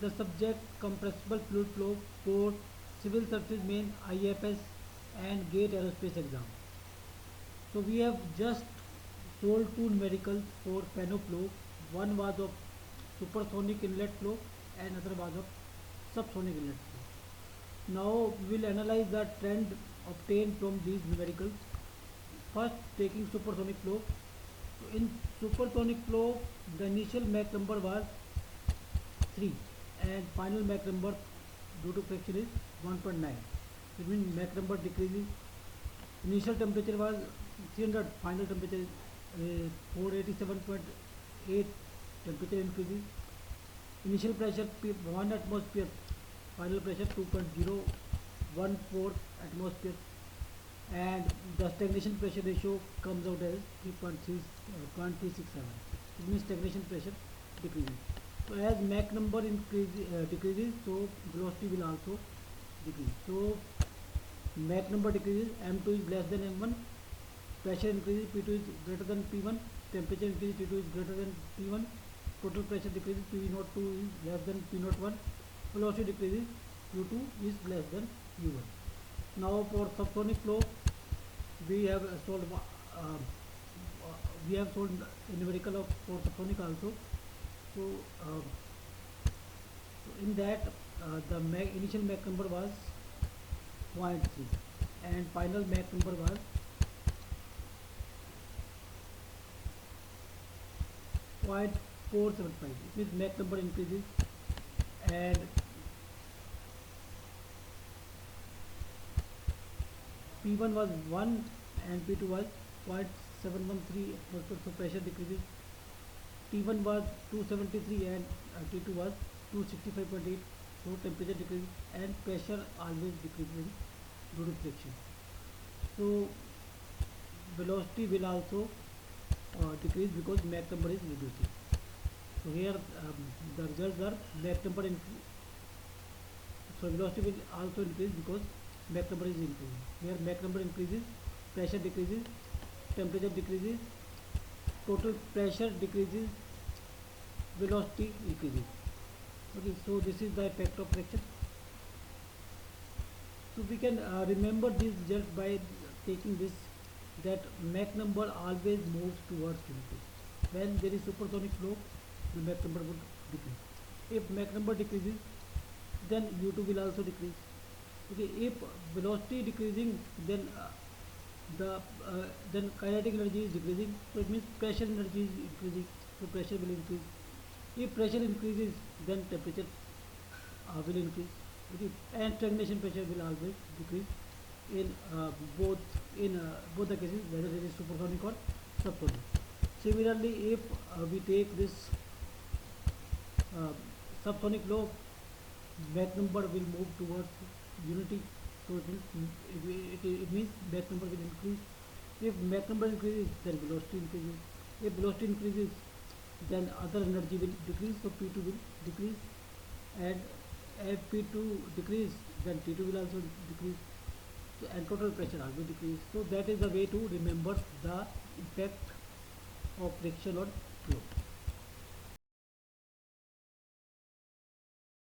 The subject compressible fluid flow for civil services main IFS and GATE aerospace exam. So we have just sold two numericals for Pano flow. One was of supersonic inlet flow and other was of subsonic inlet flow. Now we will analyze the trend obtained from these numericals. First, taking supersonic flow. So in supersonic flow, the initial Mach number was 3 and final Mach number due to friction is 1.9. It means Mach number decreases. Initial temperature was 300, final temperature is 487.8, temperature increases. Initial pressure 1 atmosphere, final pressure 2.014 atmosphere, and the stagnation pressure ratio comes out as 3.367. It means stagnation pressure decreases. So as Mach number decreases, so velocity will also decrease. So Mach number decreases, m2 is less than m1, pressure increases, p2 is greater than p1, temperature increases, t2 is greater than p1, total pressure decreases, p02 is less than p01, velocity decreases, u2 is less than u1. Now for subsonic flow, we have solved a numerical of for subsonic also. So, in that the initial Mach number was 0.3 and final Mach number was 0.475. It means Mach number increases and P1 was 1 and P2 was 0.713 atmosphere, so pressure decreases. T1 was 273 and T2 was 265.8, so temperature decreases and pressure always decreases due to friction. So velocity will also decrease because Mach number is reducing. So here the results are Mach number so velocity will also increase because Mach number is increasing. Here Mach number increases, pressure decreases, temperature decreases, total pressure decreases, velocity increases. Okay, so this is the effect of friction. So we can remember this just by taking this, that Mach number always moves towards unity. When there is supersonic flow, the Mach number would decrease. If Mach number decreases, then u2 will also decrease. Okay, if velocity decreasing, then then kinetic energy is decreasing, so it means pressure energy is increasing, so pressure will increase. If pressure increases, then temperature will increase. Okay, and stagnation pressure will always decrease in both the cases, whether it is supersonic or subsonic. Similarly, if we take this uh, subsonic flow, Mach number will move towards unity, so it means Mach number will increase. If Mach number increases, then velocity increases. If velocity increases, then other energy will decrease, so P2 will decrease, and if P2 decrease, then T2 will also decrease, so, and total pressure also decrease. So that is the way to remember the effect of friction on